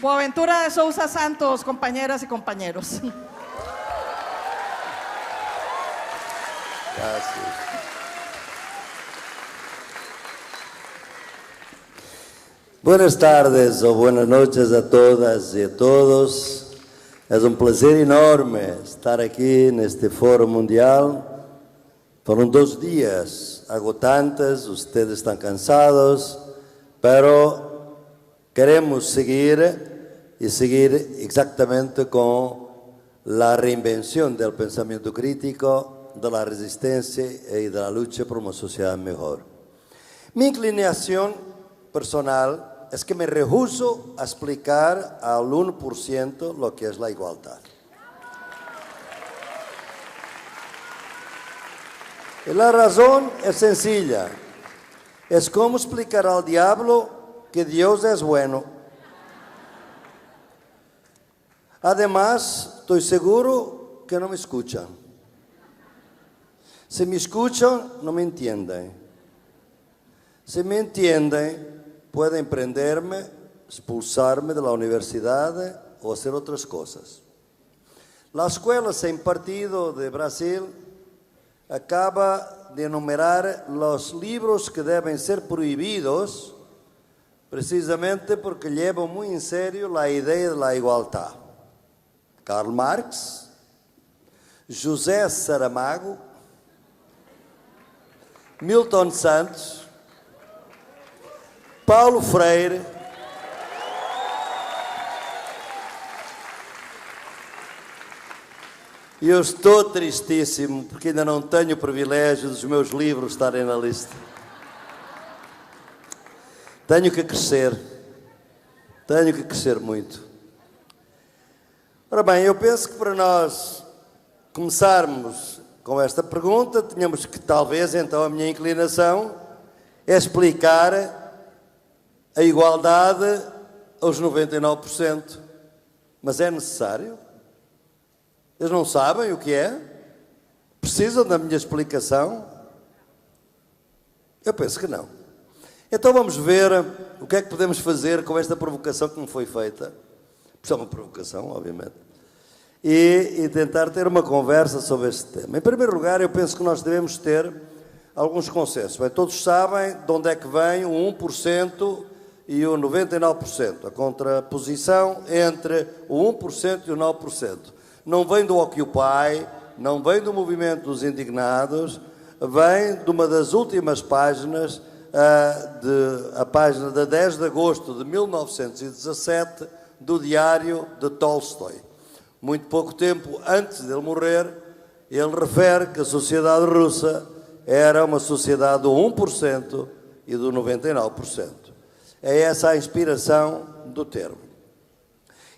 Boaventura de Sousa Santos, compañeras y compañeros. Gracias. Buenas tardes o buenas noches a todas e a todos. É um prazer enorme estar aqui neste Fórum Mundial. Foram 2 dias agotantes, vocês estão cansados, pero queremos seguir e seguir exatamente com a reinvenção do pensamento crítico, da resistência e da luta por uma sociedade melhor. Minha inclinação personal es que me rehuso a explicar al 1% lo que es la igualdad. Y la razón es sencilla. Es como explicar al diablo que Dios es bueno. Además, estoy seguro que no me escuchan. Si me escuchan, no me entienden. Si me entienden, pueden prenderme, expulsarme de la universidad o hacer otras cosas. La Escuela Sem Partido de Brasil acaba de enumerar los libros que deben ser prohibidos precisamente porque llevan muy en serio la idea de la igualdad. Karl Marx, José Saramago, Milton Santos, Paulo Freire, e eu estou tristíssimo porque ainda não tenho o privilégio dos meus livros estarem na lista. Tenho que crescer muito. Ora bem, eu penso que para nós começarmos com esta pergunta, tínhamos que talvez, então, a minha inclinação é explicar a igualdade aos 99%. Mas é necessário? Eles não sabem o que é? Precisam da minha explicação? Eu penso que não. Então vamos ver o que é que podemos fazer com esta provocação que me foi feita. Porque é uma provocação, obviamente. E tentar ter uma conversa sobre este tema. Em primeiro lugar, eu penso que nós devemos ter alguns consensos. Bem, todos sabem de onde é que vem o 1% e o 99%, a contraposição entre o 1% e o 9%. Não vem do Occupy, não vem do movimento dos indignados, vem de uma das últimas páginas, a página de 10 de agosto de 1917, do diário de Tolstói. Muito pouco tempo antes de ele morrer, ele refere que a sociedade russa era uma sociedade do 1% e do 99%. É essa a inspiração do termo.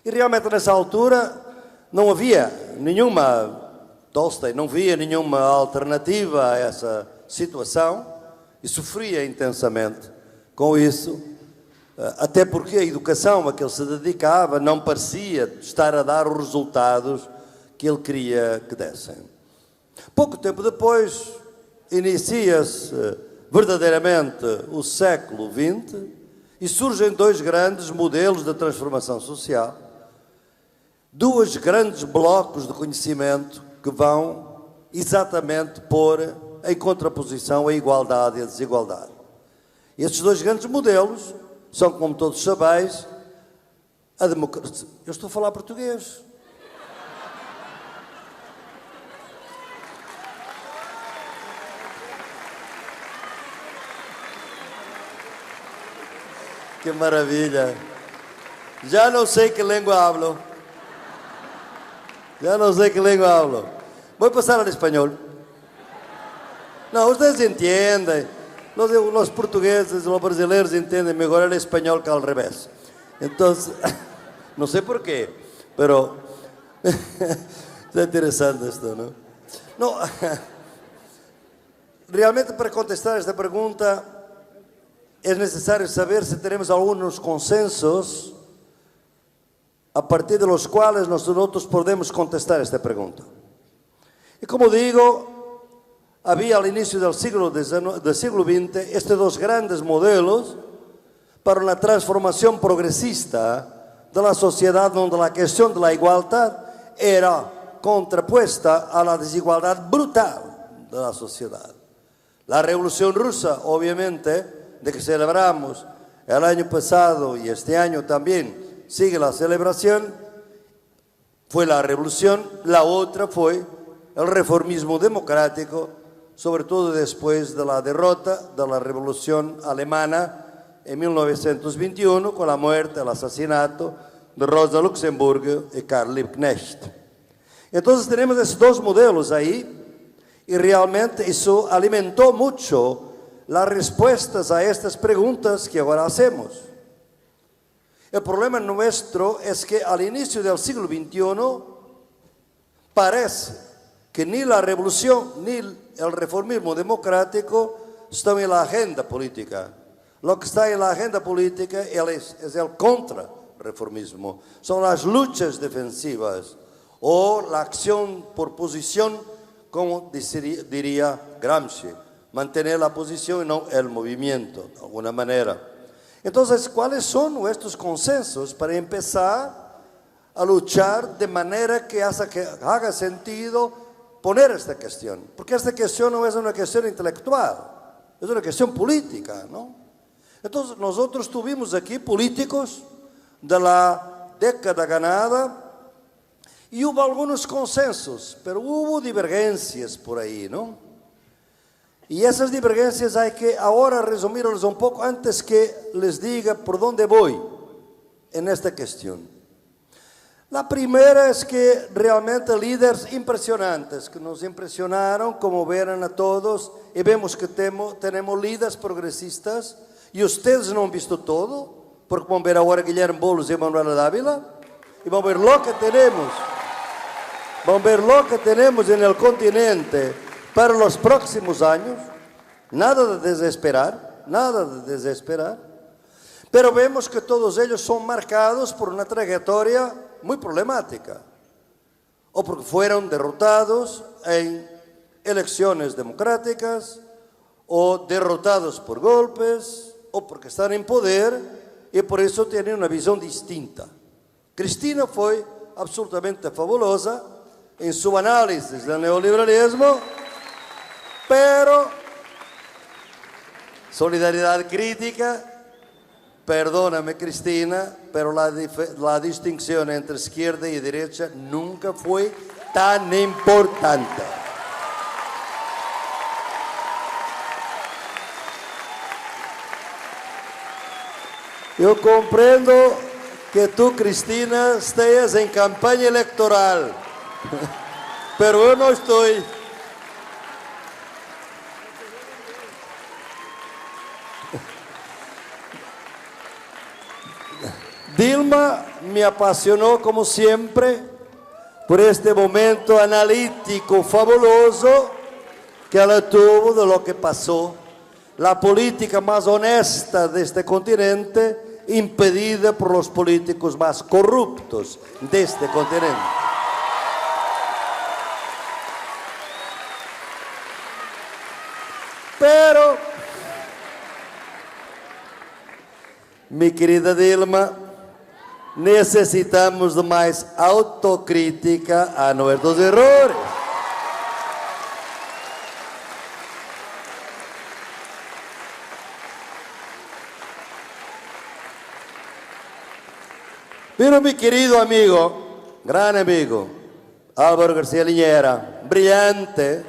E realmente nessa altura não havia nenhuma, Tolstói não via nenhuma alternativa a essa situação e sofria intensamente com isso, até porque a educação a que ele se dedicava não parecia estar a dar os resultados que ele queria que dessem. Pouco tempo depois, inicia-se verdadeiramente o século XX, e surgem 2 grandes modelos de transformação social, 2 grandes blocos de conhecimento que vão exatamente pôr em contraposição a igualdade e a desigualdade. Estes 2 grandes modelos são, como todos sabeis, a democracia. Eu estou a falar português. Que maravilha! Já não sei que língua hablo. Voy a pasar al español. No, ustedes entienden. Los portugueses, los brasileños entienden mejor el español que al revés. Entonces, no sé por qué, pero está interesante esto, ¿no? No, realmente para contestar esta pregunta es necesario saber si tenemos algunos consensos a partir de los cuales nosotros podemos contestar esta pregunta. Y como digo, había al inicio del siglo XX estos 2 grandes modelos para una transformación progresista de la sociedad donde la cuestión de la igualdad era contrapuesta a la desigualdad brutal de la sociedad. La Revolución Rusa, obviamente, de que celebramos el año pasado y este año también sigue la celebración, fue la revolución. La otra fue el reformismo democrático, sobre todo después de la derrota de la Revolución Alemana en 1921, con la muerte, el asesinato de Rosa Luxemburgo y Karl Liebknecht. Entonces tenemos esos dos modelos ahí, y realmente eso alimentó mucho las respuestas a estas preguntas que ahora hacemos. El problema nuestro es que al inicio del siglo XXI parece que ni la revolución ni el reformismo democrático están en la agenda política. Lo que está en la agenda política es el contrarreformismo, son las luchas defensivas o la acción por posición, como diría Gramsci, mantener la posición y no el movimiento, de alguna manera. Entonces, ¿cuáles son nuestros consensos para empezar a luchar de manera que haga sentido poner esta cuestión? Porque esta cuestión no es una cuestión intelectual, es una cuestión política, ¿no? Entonces, nosotros tuvimos aquí políticos de la década ganada y hubo algunos consensos, pero hubo divergencias por ahí, ¿no? Y esas divergencias hay que ahora resumirlas un poco antes que les diga por dónde voy en esta cuestión. La primera es que realmente líderes impresionantes, que nos impresionaron, como verán a todos, y vemos que tenemos líderes progresistas, y ustedes no han visto todo, porque van a ver ahora Guillermo Boulos y Manuela Dávila, y van a ver lo que tenemos. Van a ver lo que tenemos en el continente para los próximos años. Nada de desesperar, nada de desesperar. Pero vemos que todos ellos son marcados por una trayectoria muy problemática. O porque fueron derrotados en elecciones democráticas, o derrotados por golpes, o porque están en poder y por eso tienen una visión distinta. Cristina fue absolutamente fabulosa en su análisis del neoliberalismo, pero solidaridad crítica, perdóname Cristina, pero la distinción entre izquierda y derecha nunca fue tan importante. Yo comprendo que tú, Cristina, estés en campaña electoral, pero yo no estoy. Dilma me apasionó como siempre por este momento analítico fabuloso que ella tuvo de lo que pasó, la política más honesta de este continente impedida por los políticos más corruptos de este continente. Pero, mi querida Dilma, necesitamos de más autocrítica a nuestros errores. Pero mi querido amigo, gran amigo, Álvaro García Linera, brillante.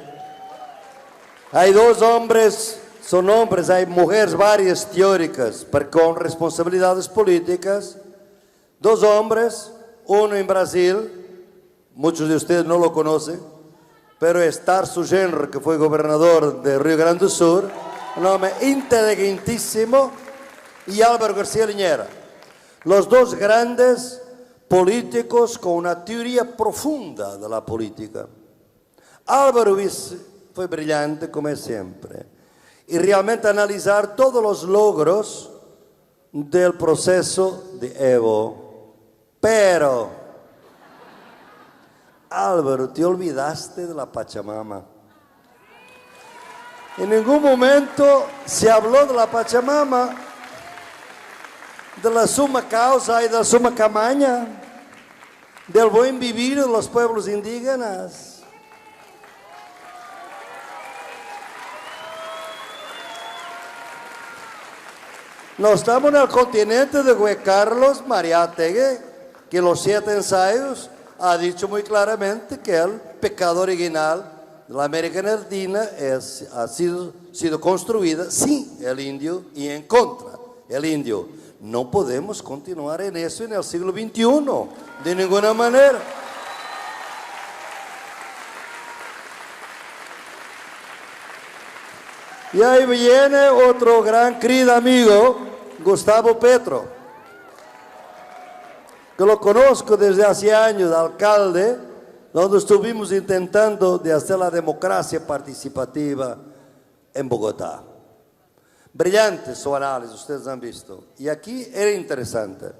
Hay dos hombres, son hombres, hay mujeres varias teóricas, pero con responsabilidades políticas. Dos hombres, uno en Brasil, muchos de ustedes no lo conocen, pero es Tarso Genro, que fue gobernador de Río Grande do Sur, un hombre inteligentísimo, y Álvaro García Linera. Los dos grandes políticos con una teoría profunda de la política. Álvaro fue brillante, como es siempre, y realmente analizar todos los logros del proceso de Evo. Pero, Álvaro, te olvidaste de la Pachamama. En ningún momento se habló de la Pachamama. de la suma causa y de la suma camaña, del buen vivir de los pueblos indígenas. No estamos en el continente de Juan Carlos Mariátegui, que en los 7 ensayos ha dicho muy claramente que el pecado original de la América Latina ha sido construida sin el indio y en contra del indio. No podemos continuar en eso en el siglo XXI, de ninguna manera. Y ahí viene otro gran querido amigo, Gustavo Petro, que lo conozco desde hace años, alcalde, donde estuvimos intentando de hacer la democracia participativa en Bogotá. Brillante su análisis, ustedes han visto. Y aquí era interesante.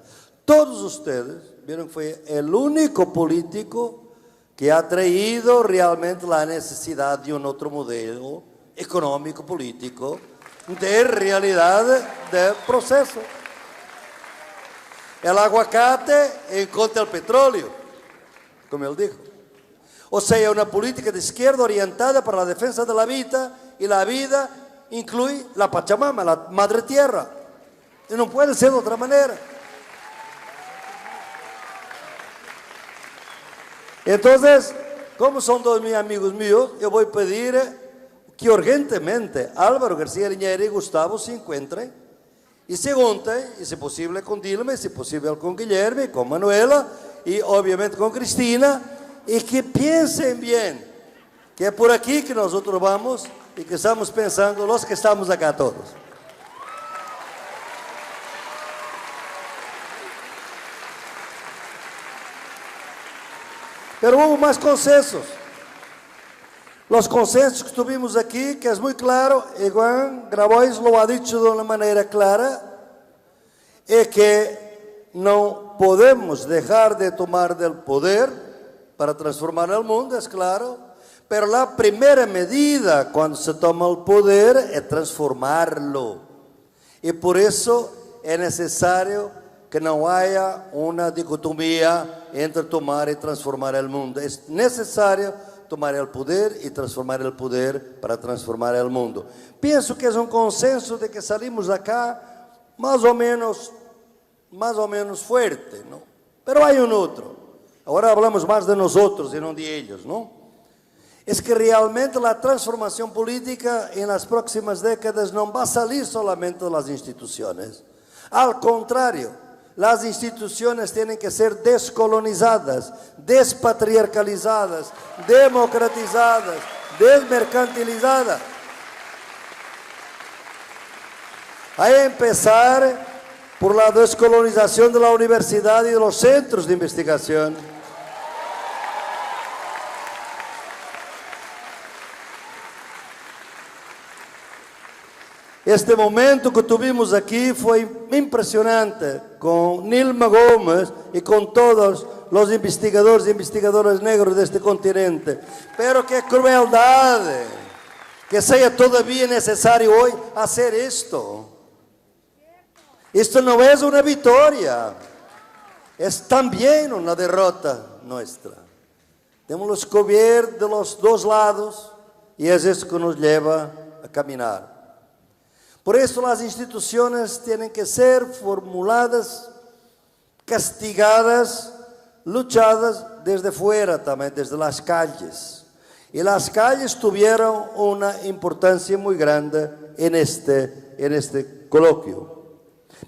Todos ustedes vieron que fue el único político que ha traído realmente la necesidad de un otro modelo económico, político, de realidad del proceso. El aguacate en contra del petróleo, como él dijo. O sea, una política de izquierda orientada para la defensa de la vida, y la vida incluye la Pachamama, la madre tierra. Y no puede ser de otra manera. Entonces, como son dos mis amigos míos, yo voy a pedir que urgentemente Álvaro García Linera y Gustavo se encuentren y se junten, y si posible con Dilma, y si posible con Guillermo, con Manuela, y obviamente con Cristina, y que piensen bien, que es por aquí que nosotros vamos, y que estamos pensando los que estamos acá todos. Pero hubo más consensos. Los consensos que tuvimos aquí, que es muy claro, y Juan Grabois lo ha dicho de una manera clara, es que no podemos dejar de tomar del poder para transformar el mundo, es claro, pero la primera medida cuando se toma el poder es transformarlo. Y por eso es necesario que no haya una dicotomía entre tomar y transformar el mundo. Es necesario tomar el poder y transformar el poder para transformar el mundo. Pienso que es un consenso de que salimos acá más o menos fuerte, ¿no? Pero hay un otro. Ahora hablamos más de nosotros y no de ellos, ¿no? Es que realmente la transformación política en las próximas décadas no va a salir solamente de las instituciones. Al contrario, las instituciones tienen que ser descolonizadas, despatriarcalizadas, democratizadas, desmercantilizadas. Hay que empezar por la descolonización de la universidad y de los centros de investigación. Este momento que tuvimos aquí fue impresionante, con Nilma Gómez y con todos los investigadores y investigadoras negros de este continente. Pero qué crueldad que sea todavía necesario hoy hacer esto. Esto no es una victoria, es también una derrota nuestra. Tenemos que ver de los dos lados y es eso que nos lleva a caminar. Por eso las instituciones tienen que ser formuladas, castigadas, luchadas desde fuera también, desde las calles. Y las calles tuvieron una importancia muy grande en este coloquio.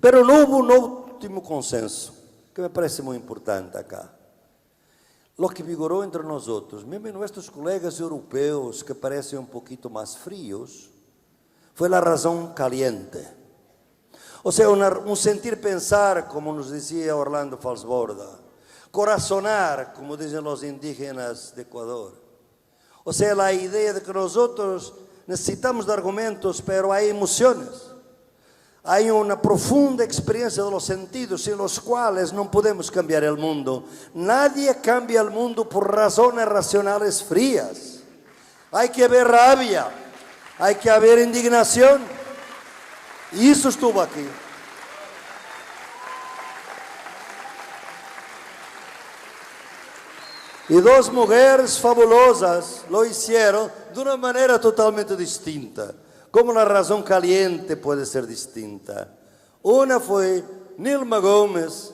Pero no hubo un último consenso, que me parece muy importante acá. Lo que vigoró entre nosotros, mesmo nuestros colegas europeos que parecen un poquito más fríos, fue la razón caliente. O sea, un sentir pensar, como nos decía Orlando Falsborda, corazonar, como dicen los indígenas de Ecuador. O sea, la idea de que nosotros necesitamos de argumentos, pero hay emociones. Hay una profunda experiencia de los sentidos sin los cuales no podemos cambiar el mundo. Nadie cambia el mundo por razones racionales frías. Hay que haber rabia. Hay que haber indignación. Y eso estuvo aquí. Y dos mujeres fabulosas lo hicieron de una manera totalmente distinta. Como la razón caliente puede ser distinta. Una fue Nilma Gómez,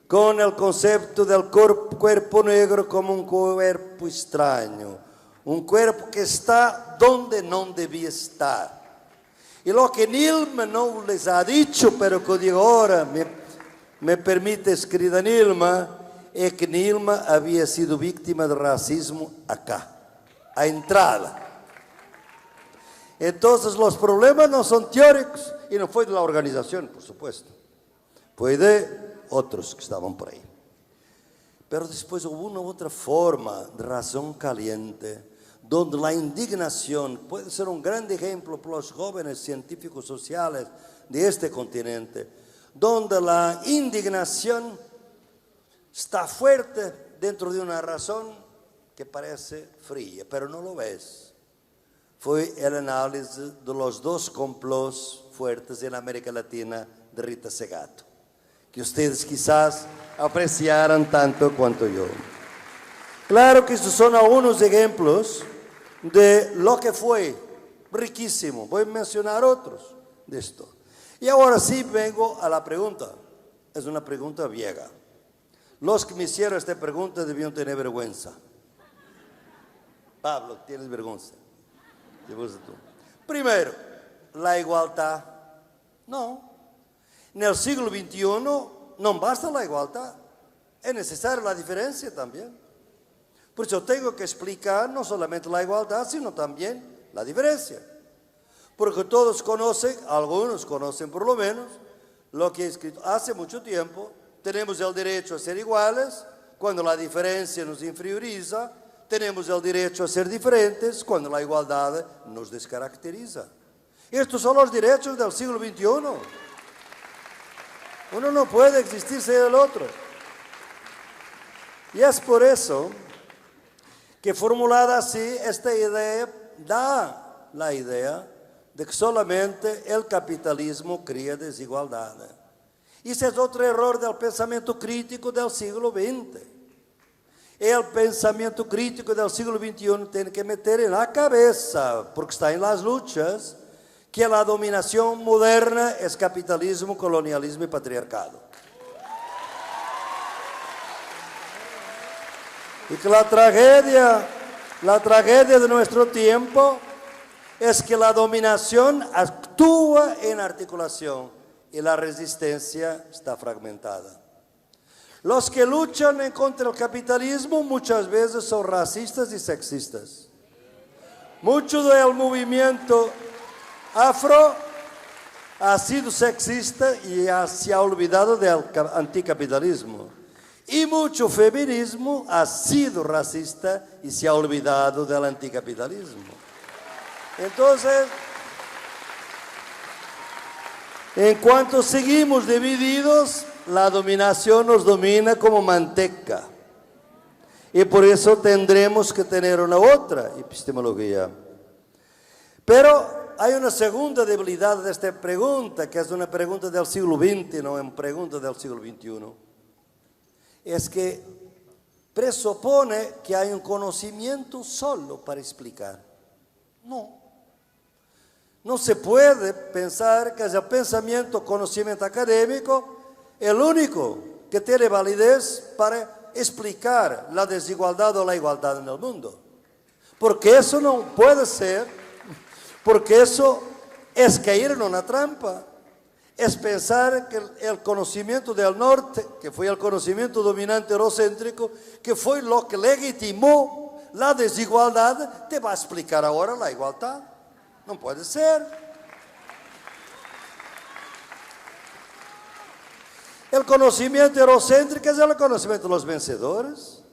con el concepto del cuerpo negro como un cuerpo extraño, un cuerpo que está donde no debía estar. Y lo que Nilma no les ha dicho, pero que digo ahora, me permite, querida Nilma, es que Nilma había sido víctima de racismo acá, a entrada. Entonces los problemas no son teóricos y no fue de la organización, por supuesto, fue de otros que estaban por ahí. Pero después hubo una otra forma de razón caliente, donde la indignación puede ser un gran ejemplo para los jóvenes científicos sociales de este continente, donde la indignación está fuerte dentro de una razón que parece fría, pero no lo es. Fue el análisis de los dos complots fuertes en América Latina de Rita Segato, que ustedes quizás apreciaran tanto cuanto yo. Claro que estos son algunos ejemplos de lo que fue riquísimo. Voy a mencionar otros de esto. Y ahora sí vengo a la pregunta. Es una pregunta vieja. Los que me hicieron esta pregunta debían tener vergüenza. Pablo, ¿tienes vergüenza? Primero, la igualdad. No. En el siglo XXI no basta la igualdad. Es necesaria la diferencia también. Por eso tengo que explicar no solamente la igualdad, sino también la diferencia. Porque todos conocen, algunos conocen por lo menos, lo que he escrito hace mucho tiempo. Tenemos el derecho a ser iguales cuando la diferencia nos inferioriza. Tenemos el derecho a ser diferentes cuando la igualdad nos descaracteriza. Estos son los derechos del siglo XXI. Uno no puede existir sin el otro. Y es por eso que formulada así, esta idea da la idea de que solamente el capitalismo crea desigualdad. Y ese es otro error del pensamiento crítico del siglo XX. El pensamiento crítico del siglo XXI tiene que meter en la cabeza, porque está en las luchas, que la dominación moderna es capitalismo, colonialismo y patriarcado. Y que la tragedia de nuestro tiempo es que la dominación actúa en articulación y la resistencia está fragmentada. Los que luchan en contra del capitalismo muchas veces son racistas y sexistas. Mucho del movimiento afro ha sido sexista y se ha olvidado del anticapitalismo. Y mucho feminismo ha sido racista y se ha olvidado del anticapitalismo. Entonces, en cuanto seguimos divididos, la dominación nos domina como manteca. Y por eso tendremos que tener una otra epistemología. Pero hay una segunda debilidad de esta pregunta, que es una pregunta del siglo XX, no una pregunta del siglo XXI. Es que presupone que hay un conocimiento solo para explicar. No se puede pensar que el pensamiento, conocimiento académico, el único que tiene validez para explicar la desigualdad o la igualdad en el mundo. Porque eso no puede ser, porque eso es caer en una trampa. Es pensar que el conocimiento del norte, que fue el conocimiento dominante eurocéntrico, que fue lo que legitimó la desigualdad, te va a explicar ahora la igualdad. No puede ser. El conocimiento eurocéntrico es el conocimiento de los vencedores.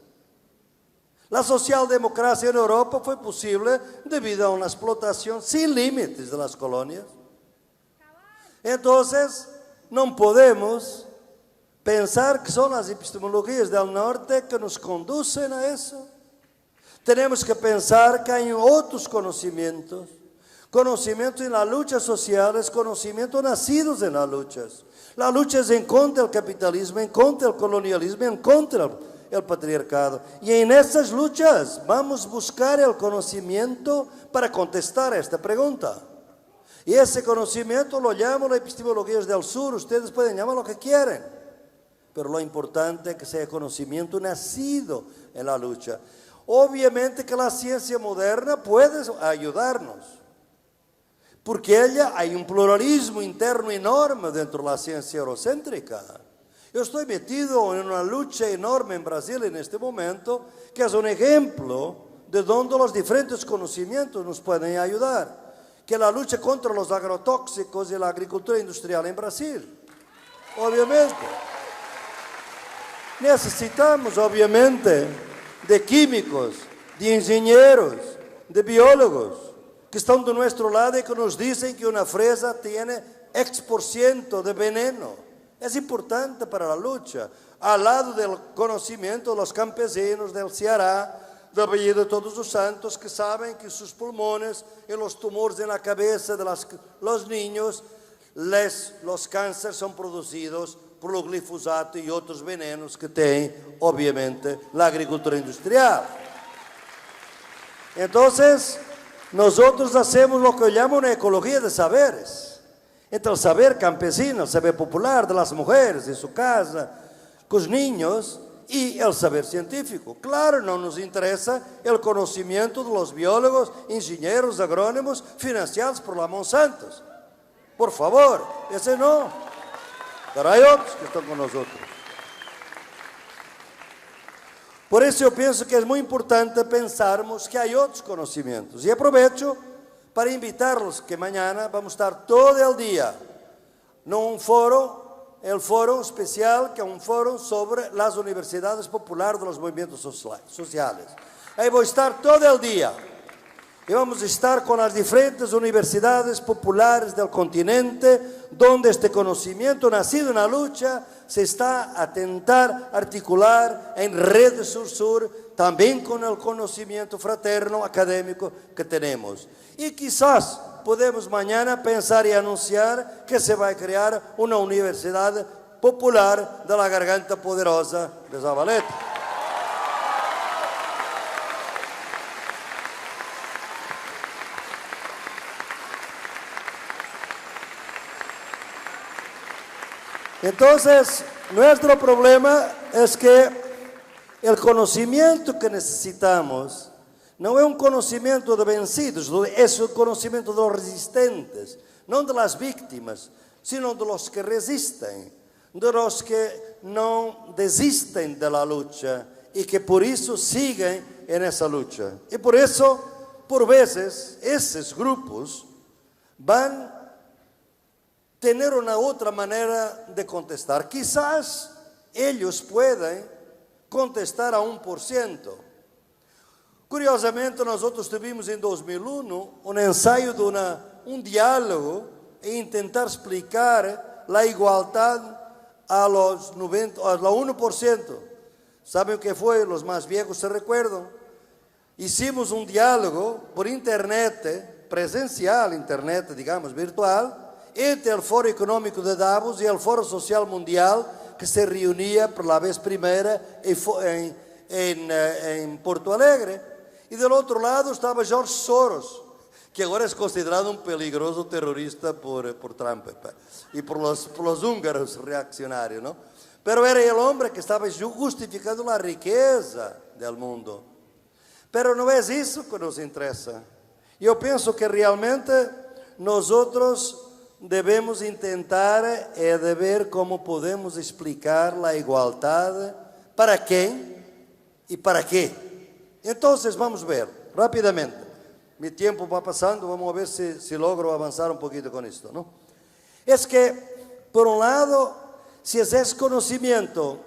La socialdemocracia en Europa fue posible debido a una explotación sin límites de las colonias. Entonces, no podemos pensar que son las epistemologías del norte que nos conducen a eso. Tenemos que pensar que hay otros conocimientos. Conocimiento en las luchas sociales, conocimientos nacidos en las luchas. La lucha es en contra del capitalismo, en contra del colonialismo, en contra del el patriarcado. Y en esas luchas vamos a buscar el conocimiento para contestar a esta pregunta. Y ese conocimiento lo llamo la epistemología del sur, ustedes pueden llamar lo que quieren. Pero lo importante es que sea conocimiento nacido en la lucha. Obviamente que la ciencia moderna puede ayudarnos, porque hay un pluralismo interno enorme dentro de la ciencia eurocéntrica. Yo estoy metido en una lucha enorme en Brasil en este momento, que es un ejemplo de donde los diferentes conocimientos nos pueden ayudar, que es la lucha contra los agrotóxicos y la agricultura industrial en Brasil. Obviamente. Necesitamos, obviamente, de químicos, de ingenieros, de biólogos, que están de nuestro lado y que nos dicen que una fresa tiene X% de veneno. Es importante para la lucha, al lado del conocimiento de los campesinos del Ceará, del Valle de Todos los Santos, que saben que sus pulmones y los tumores en la cabeza de los niños, los cánceres son producidos por el glifosato y otros venenos que tiene, obviamente, la agricultura industrial. Entonces, nosotros hacemos lo que llamo una ecología de saberes, entre el saber campesino, el saber popular de las mujeres en su casa, con los niños, y el saber científico. Claro, no nos interesa el conocimiento de los biólogos, ingenieros, agrónomos, financiados por la Monsanto. Por favor, ese no. Pero hay otros que están con nosotros. Por eso yo pienso que es muy importante pensarmos que hay otros conocimientos. Y aprovecho para invitarlos que mañana vamos a estar todo el día en un foro, el foro especial, que es un foro sobre las universidades populares de los movimientos sociales. Ahí voy a estar todo el día. Y vamos a estar con las diferentes universidades populares del continente, donde este conocimiento nacido en la lucha se está a tentar articular en redes sur-sur, también con el conocimiento fraterno académico que tenemos. Y quizás podemos mañana pensar y anunciar que se va a crear una universidad popular de la Garganta Poderosa de Zavaleta. Entonces, nuestro problema es que el conocimiento que necesitamos no es un conocimiento de vencidos, es el conocimiento de los resistentes, no de las víctimas, sino de los que resisten, de los que no desisten de la lucha y que por eso siguen en esa lucha. Y por eso, por veces, esos grupos van tener una otra manera de contestar. Quizás ellos puedan contestar a 1%. Curiosamente, nosotros tuvimos en 2001 un ensayo de un diálogo e intentar explicar la igualdad a los 1%. ¿Saben qué fue? Los más viejos se recuerdan. Hicimos un diálogo por internet, presencial, internet, digamos, virtual, entre el Foro Económico de Davos y el Foro Social Mundial, que se reunía por la vez primera en Porto Alegre. Y del otro lado estaba George Soros, que ahora es considerado un peligroso terrorista por Trump y por los húngaros reaccionarios, ¿no? Pero era el hombre que estaba justificando la riqueza del mundo. Pero no es eso que nos interesa. Yo pienso que realmente nosotros debemos intentar de ver cómo podemos explicar la igualdad, para quién y para qué. Entonces vamos a ver rápidamente. Mi tiempo va pasando, vamos a ver si logro avanzar un poquito con esto, ¿no? Es que, por un lado, si el conocimiento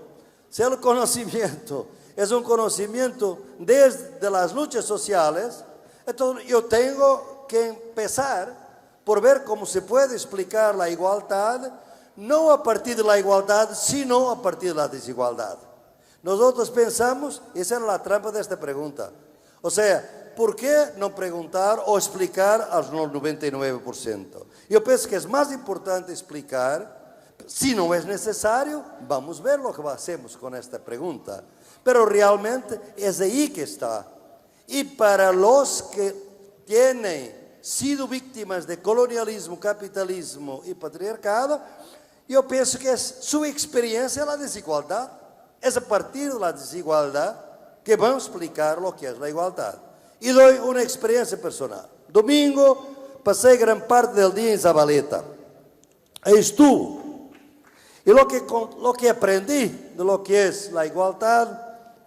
es un conocimiento desde las luchas sociales, entonces yo tengo que empezar por ver cómo se puede explicar la igualdad, no a partir de la igualdad, sino a partir de la desigualdad. Nosotros pensamos, esa era la trampa de esta pregunta, o sea, ¿por qué no preguntar o explicar al 99%? Yo pienso que es más importante explicar, Si no es necesario, vamos a ver lo que hacemos con esta pregunta. Pero realmente es ahí que está. Y para los que tienen sido víctimas de colonialismo, capitalismo y patriarcado, yo pienso que es su experiencia la desigualdad. Es a partir de la desigualdad que vamos a explicar lo que es la igualdad. Y doy una experiencia personal. Domingo pasé gran parte del día en Zabaleta. Ahí estuve. Y lo que aprendí de lo que es la igualdad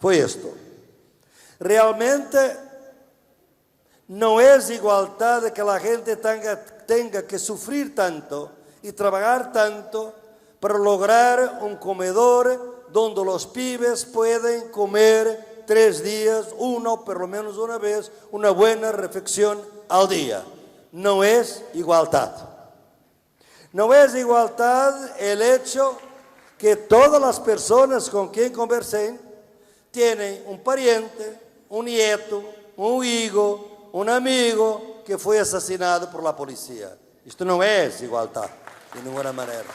fue esto. Realmente no es igualdad de que la gente tenga que sufrir tanto y trabajar tanto para lograr un comedor donde los pibes pueden comer 3 días, por lo menos una vez, una buena reflexión al día. No es igualdad. No es igualdad el hecho que todas las personas con quien conversé tienen un pariente, un nieto, un hijo, un amigo que fue asesinado por la policía. Esto no es igualdad, de ninguna manera.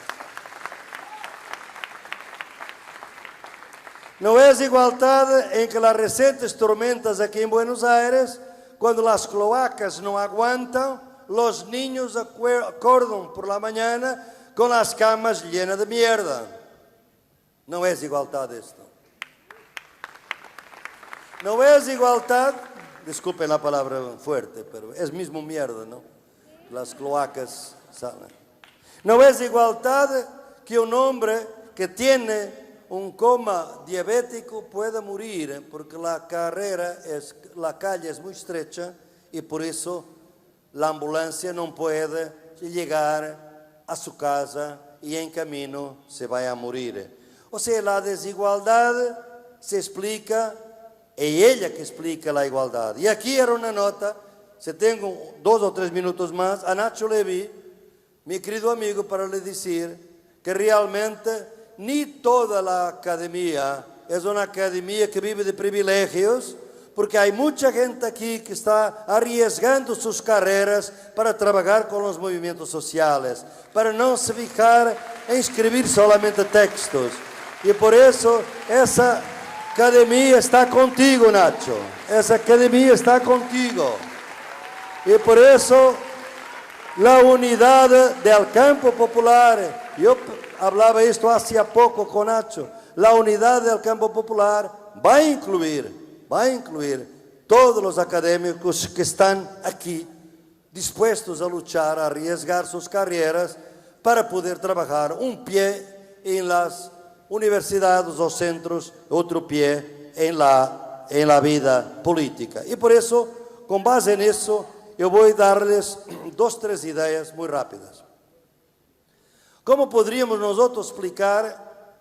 No es igualdad en que las recientes tormentas aquí en Buenos Aires, cuando las cloacas no aguantan, los niños acordan por la mañana con las camas llenas de mierda. No es igualdad esto. No es igualdad, disculpen la palabra fuerte, pero es mismo mierda, ¿no? Las cloacas salen. No es igualdad que un hombre que tiene un coma diabético pueda morir porque la calle es muy estrecha y por eso la ambulancia no puede llegar a su casa y en camino se va a morir. O sea, la desigualdad se explica, y ella que explica la igualdad. Y aquí era una nota, si tengo 2 o 3 minutos más, a Nacho Levi, mi querido amigo, para le decir que realmente ni toda la academia es una academia que vive de privilegios, porque hay mucha gente aquí que está arriesgando sus carreras para trabajar con los movimientos sociales, para no se fijar en escribir solamente textos. Y por eso esa academia está contigo, Nacho. Esa academia está contigo. Y por eso la unidad del campo popular, yo hablaba esto hace poco con Nacho, la unidad del campo popular va a incluir todos los académicos que están aquí dispuestos a luchar, a arriesgar sus carreras para poder trabajar un pie en las universidades o centros, otro pie en la vida política. Y por eso, con base en eso, yo voy a darles 2 o 3 ideas muy rápidas. ¿Cómo podríamos nosotros explicar?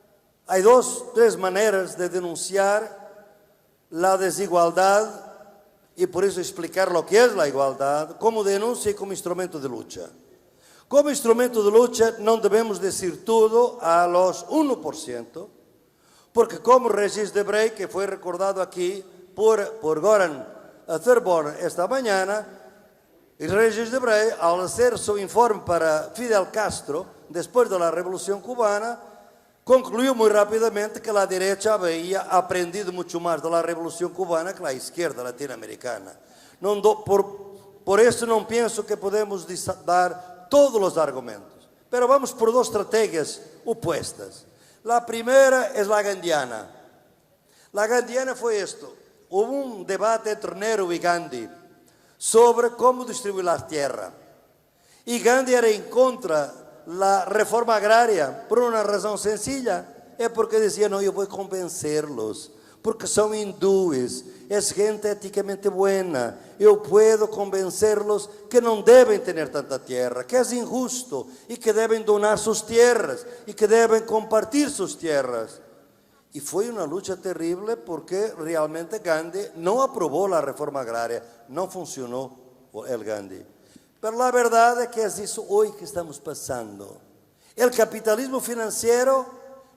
Hay 2 o 3 maneras de denunciar la desigualdad y por eso explicar lo que es la igualdad como denuncia y como instrumento de lucha. Como instrumento de lucha no debemos decir todo a los 1%, porque como Regis Debray, que fue recordado aquí por Goran Thurborn esta mañana, y Regis Debray, al hacer su informe para Fidel Castro, después de la Revolución Cubana, concluyó muy rápidamente que la derecha había aprendido mucho más de la Revolución Cubana que la izquierda latinoamericana. Por eso no pienso que podemos dar todos los argumentos, pero vamos por 2 estrategias opuestas. La primera es la gandhiana. La gandhiana fue esto: hubo un debate entre Nehru y Gandhi sobre cómo distribuir la tierra. Y Gandhi era en contra la reforma agraria por una razón sencilla, es porque decía, no, yo voy a convencerlos, porque son hindúes, es gente éticamente buena, yo puedo convencerlos que no deben tener tanta tierra, que es injusto y que deben donar sus tierras y que deben compartir sus tierras. Y fue una lucha terrible porque realmente Gandhi no aprobó la reforma agraria, no funcionó el Gandhi. Pero la verdad es que es eso hoy que estamos pasando. El capitalismo financiero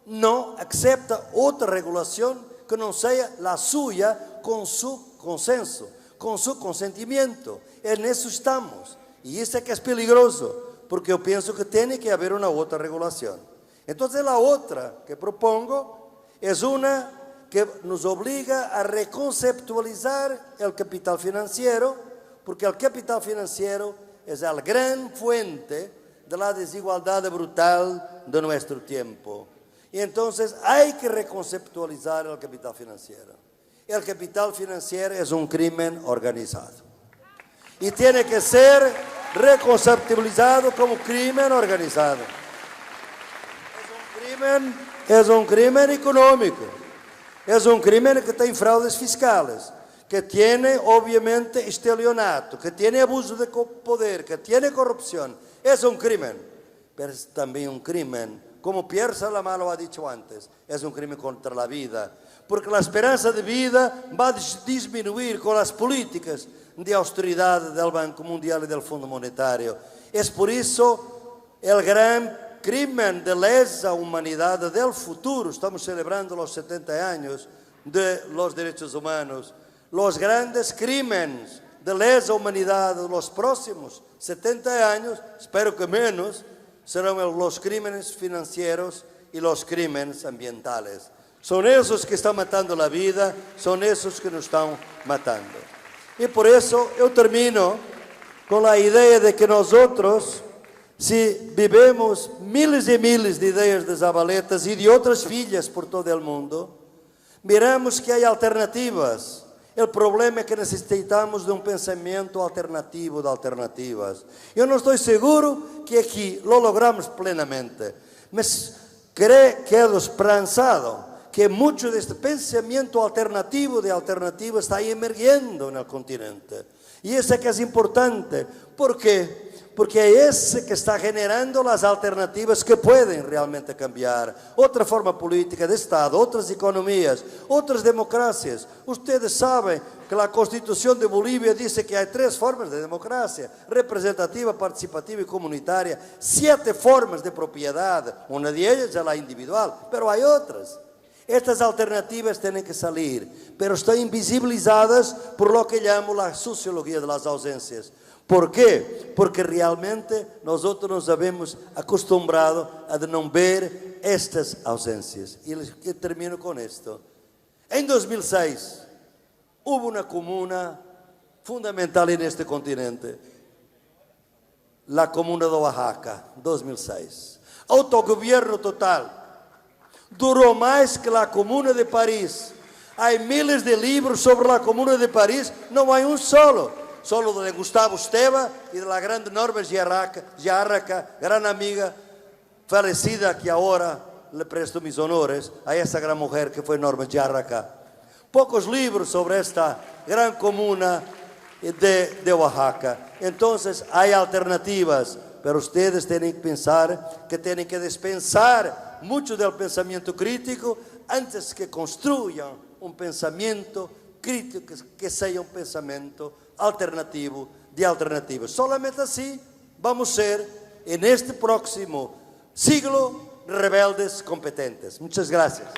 no acepta otra regulación que no sea la suya con su consenso, con su consentimiento. En eso estamos. Y eso es que es peligroso, porque yo pienso que tiene que haber una otra regulación. Entonces la otra que propongo es una que nos obliga a reconceptualizar el capital financiero, porque el capital financiero es la gran fuente de la desigualdad brutal de nuestro tiempo. Y entonces hay que reconceptualizar el capital financiero. El capital financiero es un crimen organizado. Y tiene que ser reconceptualizado como crimen organizado. Es un crimen económico. Es un crimen que tiene fraudes fiscales, que tiene obviamente estelionato, que tiene abuso de poder, que tiene corrupción. Es un crimen, pero es también un crimen, como Pierre Salamá lo ha dicho antes, es un crimen contra la vida, porque la esperanza de vida va a disminuir con las políticas de austeridad del Banco Mundial y del Fondo Monetario. Es por eso el gran crimen de lesa humanidad del futuro. Estamos celebrando los 70 años de los derechos humanos. Los grandes crímenes de lesa humanidad de los próximos 70 años, espero que menos, serán los crímenes financieros y los crímenes ambientales. Son esos que están matando la vida, son esos que nos están matando. Y por eso yo termino con la idea de que nosotros, si vivemos miles y miles de ideas de Zabaletas y de otras filhas por todo el mundo, miramos que hay alternativas. El problema es que necesitamos de un pensamiento alternativo de alternativas. Yo no estoy seguro que aquí lo logramos plenamente, mas quedo esperanzado que mucho de este pensamiento alternativo de alternativas está emergiendo en el continente. Y eso que es importante. ¿Por qué? Porque es ese que está generando las alternativas que pueden realmente cambiar. Otra forma política de Estado, otras economías, otras democracias. Ustedes saben que la Constitución de Bolivia dice que hay 3 formas de democracia: representativa, participativa y comunitaria. 7 formas de propiedad. Una de ellas es la individual, pero hay otras. Estas alternativas tienen que salir, pero están invisibilizadas por lo que llamo la sociología de las ausencias. ¿Por qué? Porque realmente nosotros nos habíamos acostumbrado a no ver estas ausencias. Y termino con esto. En 2006 hubo una comuna fundamental en este continente, la comuna de Oaxaca, 2006. Autogobierno total. Duró más que la Comuna de París. Hay miles de libros sobre la Comuna de París, no hay un solo de Gustavo Esteva y de la gran Norma Jarraca, gran amiga, fallecida, que ahora le presto mis honores a esa gran mujer que fue Norma Jarraca. Pocos libros sobre esta gran comuna de Oaxaca. Entonces hay alternativas, pero ustedes tienen que pensar que tienen que dispensar mucho del pensamiento crítico antes que construyan un pensamiento crítico que sea un pensamiento alternativo de alternativas. Solamente así vamos a ser en este próximo siglo rebeldes competentes. Muchas gracias.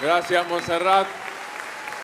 Gracias, Montserrat.